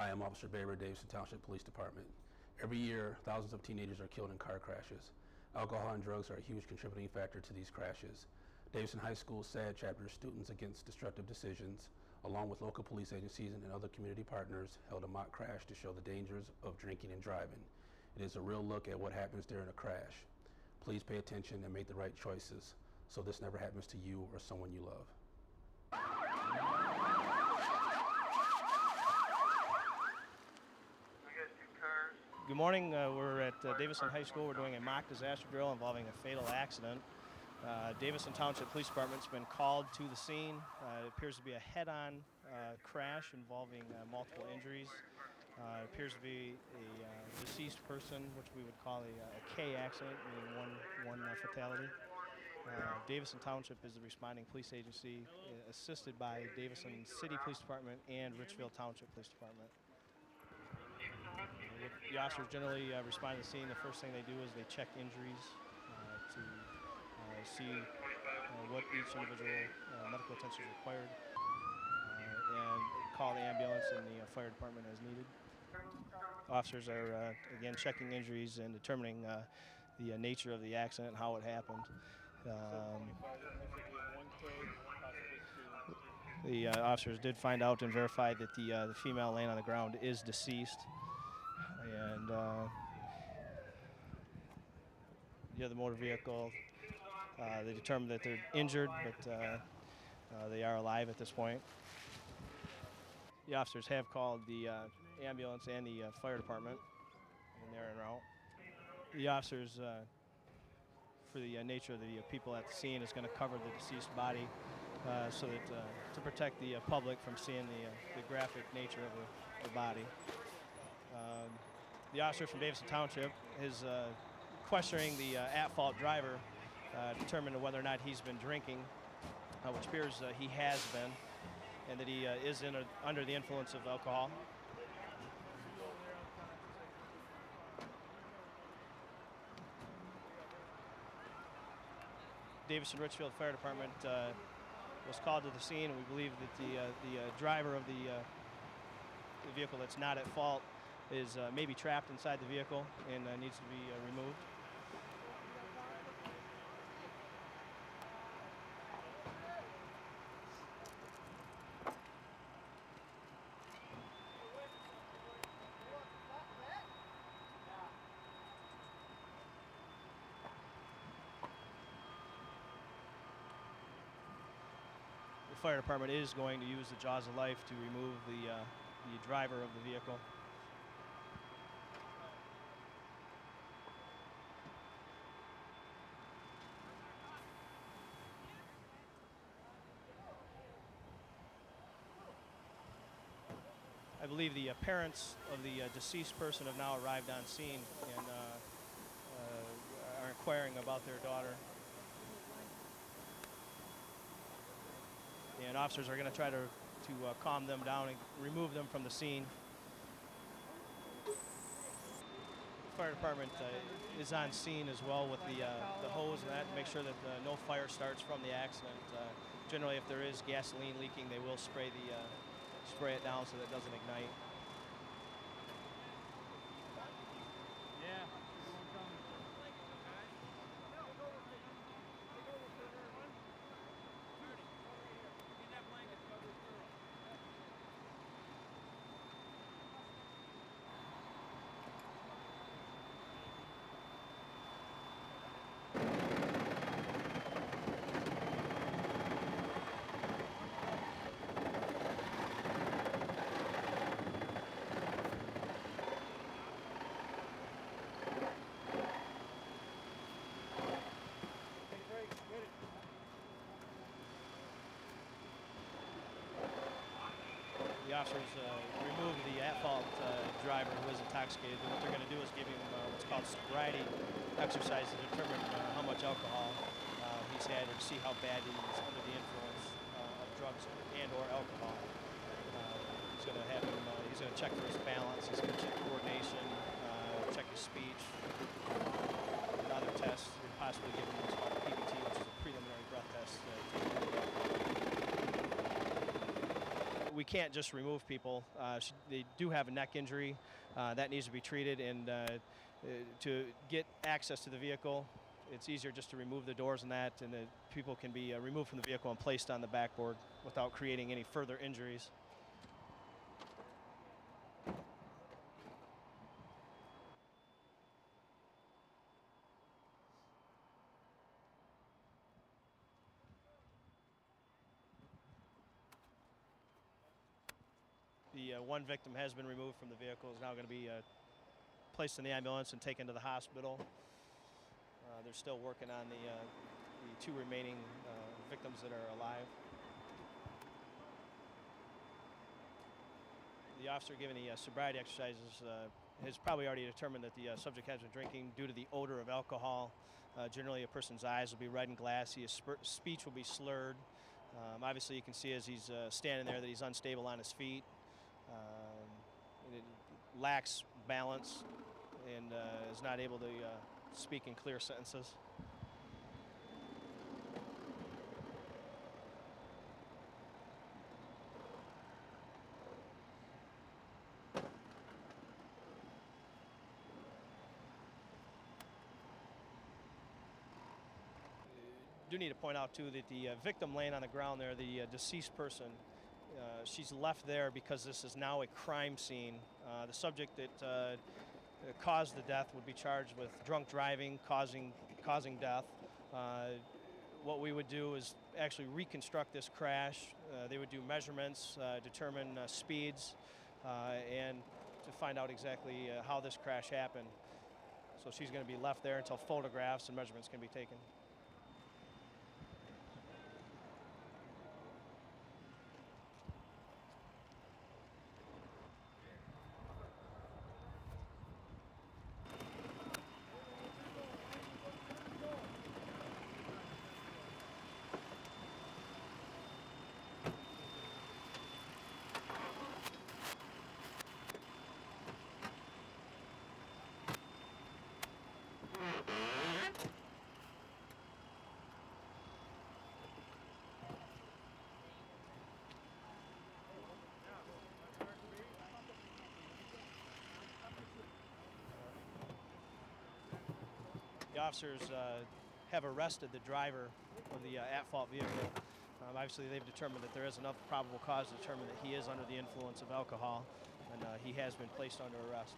Hi, I'm Officer Baber, Davidson Township Police Department. Every year, thousands of teenagers are killed in car crashes. Alcohol and drugs are a huge contributing factor to these crashes. Davidson High School's SAD chapter, Students Against Destructive Decisions, along with local police agencies and other community partners, held a mock crash to show the dangers of drinking and driving. It is a real look at what happens during a crash. Please pay attention and make the right choices so this never happens to you or someone you love. Good morning. We're at Davidson High School. We're doing a mock disaster drill involving a fatal accident. Davidson Township Police Department's been called to the scene. It appears to be a head-on crash involving multiple injuries. It appears to be a deceased person, which we would call a K accident, meaning one fatality. Davidson Township is the responding police agency, assisted by Davidson City Police Department and Richfield Township Police Department. The officers generally respond to the scene. The first thing they do is they check injuries to see what each individual medical attention is required, and call the ambulance and the fire department as needed. Officers are again checking injuries and determining the nature of the accident and how it happened. The officers did find out and verify that the female laying on the ground is deceased, and the other motor vehicle, they determined that they're injured, but they are alive at this point. The officers have called the ambulance and the fire department, and they're en route. The officers, for the nature of the people at the scene, is going to cover the deceased body so that to protect the public from seeing the graphic nature of the body. The officer from Davidson Township is questioning the at-fault driver, determining whether or not he's been drinking, which appears he has been, and that he is under the influence of alcohol. Davidson Richfield Fire Department was called to the scene, and we believe that the driver of the vehicle that's not at fault is maybe trapped inside the vehicle and needs to be removed. The fire department is going to use the jaws of life to remove the driver of the vehicle. I believe the parents of the deceased person have now arrived on scene and are inquiring about their daughter. And officers are going to try to calm them down and remove them from the scene. The fire department is on scene as well with the hose and that to make sure that no fire starts from the accident. Generally, if there is gasoline leaking, they will spray it down so that it doesn't ignite. Yeah. The officers remove the at-fault driver who is intoxicated. And what they're going to do is give him what's called sobriety exercise to determine how much alcohol he's had or to see how bad he's under the influence of drugs and or alcohol. He's going to have him. He's going to check for his balance. He's going to check coordination, check his speech, and other tests, and possibly give him what's called PBT, which is a preliminary breath test. We can't just remove people. They do have a neck injury that needs to be treated, and to get access to the vehicle, it's easier just to remove the doors and that, and the people can be removed from the vehicle and placed on the backboard without creating any further injuries. The one victim has been removed from the vehicle, is now going to be placed in the ambulance and taken to the hospital. They're still working on the two remaining victims that are alive. The officer giving the sobriety exercises has probably already determined that the subject has been drinking due to the odor of alcohol. Generally, a person's eyes will be red and glassy, his speech will be slurred. Obviously, you can see as he's standing there that he's unstable on his feet. It lacks balance and is not able to speak in clear sentences. Do need to point out too that the victim laying on the ground there, the deceased person, she's left there because this is now a crime scene. The subject that caused the death would be charged with drunk driving, causing death. What we would do is actually reconstruct this crash. They would do measurements, determine speeds, and to find out exactly how this crash happened. So she's going to be left there until photographs and measurements can be taken. The officers have arrested the driver of the at-fault vehicle. Obviously, they've determined that there is enough probable cause to determine that he is under the influence of alcohol, and he has been placed under arrest.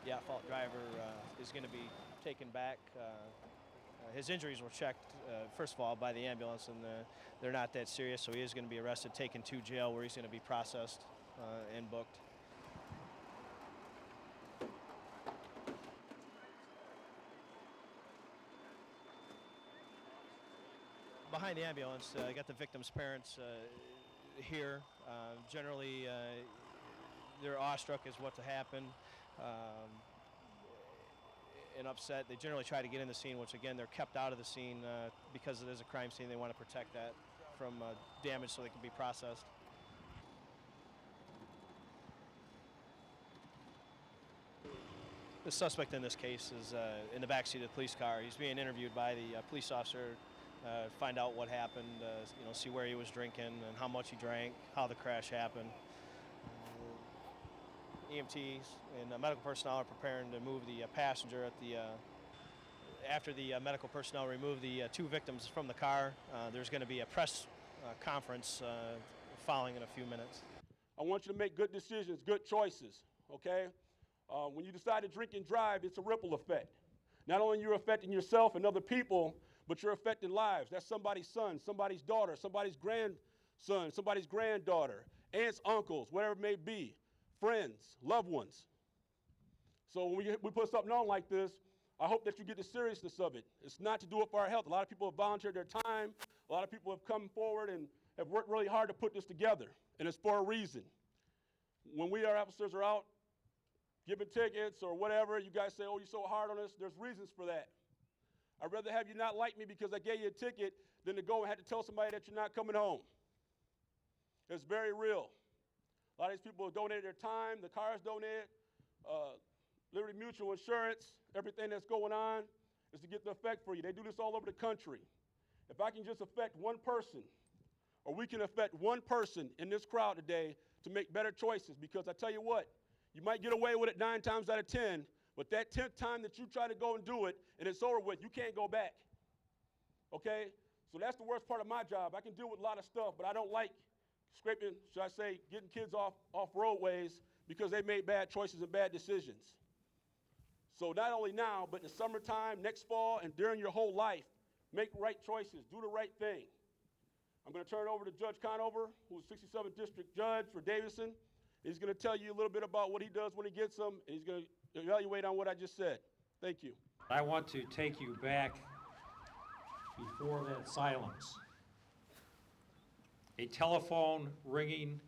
The at-fault driver is going to be taken back. His injuries were checked, first of all, by the ambulance, and they're not that serious, so he is going to be arrested, taken to jail where he's going to be processed and booked. Behind the ambulance, I got the victim's parents here. Generally, they're awestruck as what happened. And upset. They generally try to get in the scene, which again, they're kept out of the scene because it is a crime scene. They want to protect that from damage so they can be processed. The suspect in this case is in the backseat of the police car. He's being interviewed by the police officer to find out what happened, see where he was drinking and how much he drank, how the crash happened. EMTs and medical personnel are preparing to move the passenger at the after the medical personnel remove the two victims from the car. There's going to be a press conference following in a few minutes. I want you to make good decisions, good choices, okay? When you decide to drink and drive, it's a ripple effect. Not only you're affecting yourself and other people, but you're affecting lives. That's somebody's son, somebody's daughter, somebody's grandson, somebody's granddaughter, aunts, uncles, whatever it may be. Friends, loved ones. So when we put something on like this, I hope that you get the seriousness of it. It's not to do it for our health. A lot of people have volunteered their time. A lot of people have come forward and have worked really hard to put this together, and it's for a reason. When we, our officers, are out giving tickets or whatever, you guys say, oh, you're so hard on us. There's reasons for that. I'd rather have you not like me because I gave you a ticket than to go and have to tell somebody that you're not coming home. It's very real. A lot of these people have donated their time, the cars donated, Liberty Mutual Insurance, everything that's going on is to get the effect for you. They do this all over the country. If I can just affect one person, or we can affect one person in this crowd today to make better choices, because I tell you what, you might get away with it 9 times out of 10, but that 10th time that you try to go and do it and it's over with, you can't go back. Okay? So that's the worst part of my job. I can deal with a lot of stuff, but I don't like scraping, should I say, getting kids off roadways because they made bad choices and bad decisions. So not only now, but in the summertime, next fall, and during your whole life, make right choices, do the right thing. I'm going to turn it over to Judge Conover, who's 67th District Judge for Davidson. He's going to tell you a little bit about what he does when he gets them, and he's going to evaluate on what I just said. Thank you. I want to take you back before that silence. A telephone ringing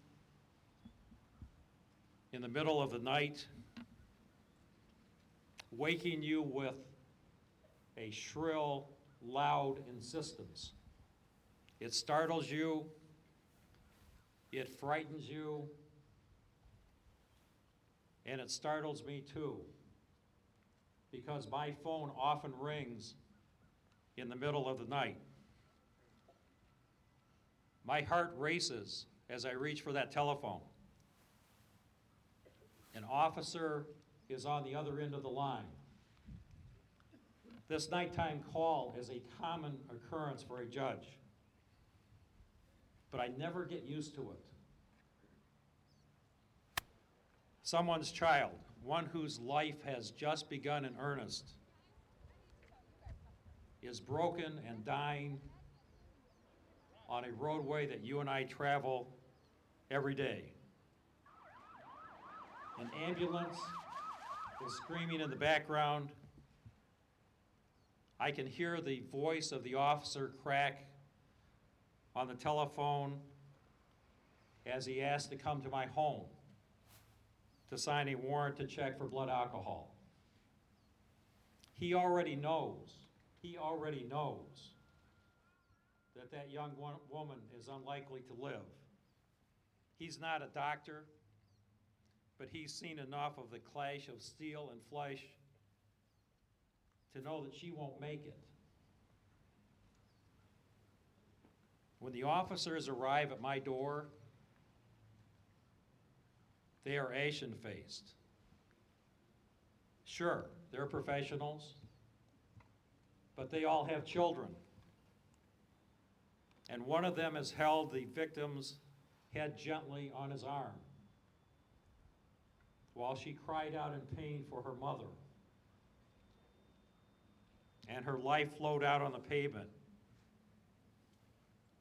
in the middle of the night, waking you with a shrill, loud insistence. It startles you, it frightens you, and it startles me too, because my phone often rings in the middle of the night. My heart races as I reach for that telephone. An officer is on the other end of the line. This nighttime call is a common occurrence for a judge, but I never get used to it. Someone's child, one whose life has just begun in earnest, is broken and dying on a roadway that you and I travel every day. An ambulance is screaming in the background. I can hear the voice of the officer crack on the telephone as he asks to come to my home to sign a warrant to check for blood alcohol. He already knows that young woman is unlikely to live. He's not a doctor, but he's seen enough of the clash of steel and flesh to know that she won't make it. When the officers arrive at my door, they are ashen-faced. Sure, they're professionals, but they all have children. And one of them has held the victim's head gently on his arm while she cried out in pain for her mother. And her life flowed out on the pavement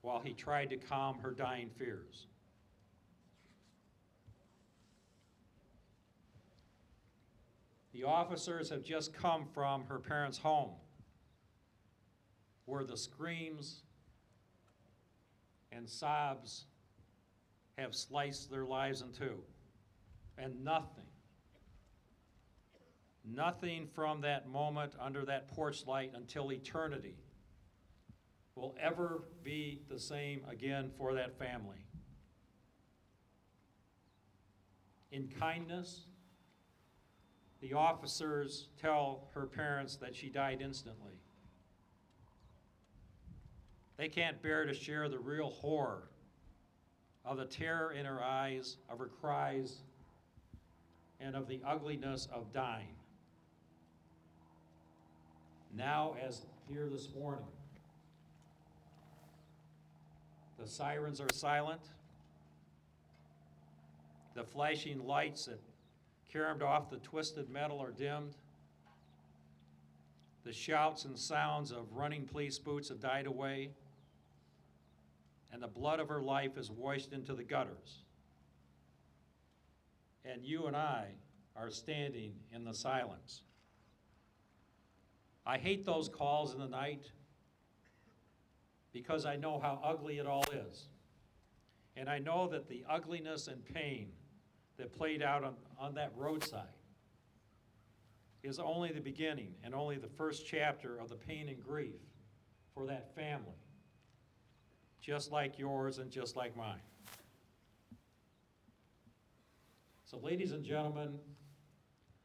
while he tried to calm her dying fears. The officers have just come from her parents' home, where the screams and sobs have sliced their lives in two. And nothing from that moment under that porch light until eternity will ever be the same again for that family. In kindness, the officers tell her parents that she died instantly. They can't bear to share the real horror of the terror in her eyes, of her cries, and of the ugliness of dying. Now, as here this morning, the sirens are silent. The flashing lights that caromed off the twisted metal are dimmed. The shouts and sounds of running police boots have died away, and the blood of her life is washed into the gutters. And you and I are standing in the silence. I hate those calls in the night because I know how ugly it all is. And I know that the ugliness and pain that played out on that roadside is only the beginning and only the first chapter of the pain and grief for that family, just like yours and just like mine. So, ladies and gentlemen,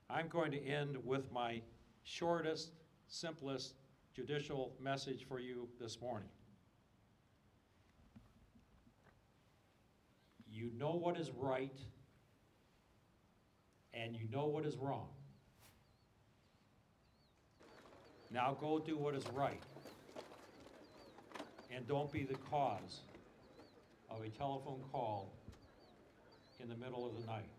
I'm going to end with my shortest, simplest judicial message for you this morning. You know what is right, and you know what is wrong. Now go do what is right, and don't be the cause of a telephone call in the middle of the night.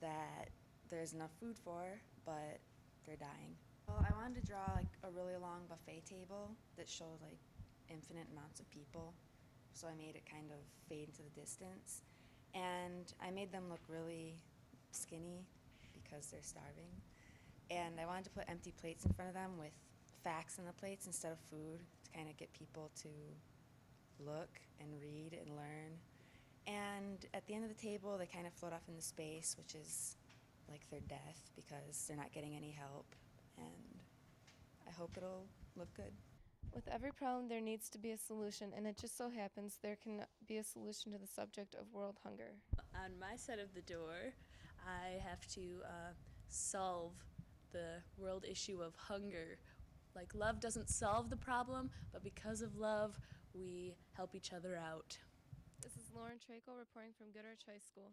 That there's enough food for, but they're dying. Well, I wanted to draw like a really long buffet table that showed like infinite amounts of people. So I made it kind of fade into the distance. And I made them look really skinny because they're starving. And I wanted to put empty plates in front of them with facts on the plates instead of food to kind of get people to look and read and learn. And at the end of the table, they kind of float off into space, which is like their death because they're not getting any help. And I hope it'll look good. With every problem, there needs to be a solution, and it just so happens there can be a solution to the subject of world hunger. On my side of the door, I have to solve the world issue of hunger. Like, love doesn't solve the problem, but because of love, we help each other out. This is Lauren Traco reporting from Goodrich High School.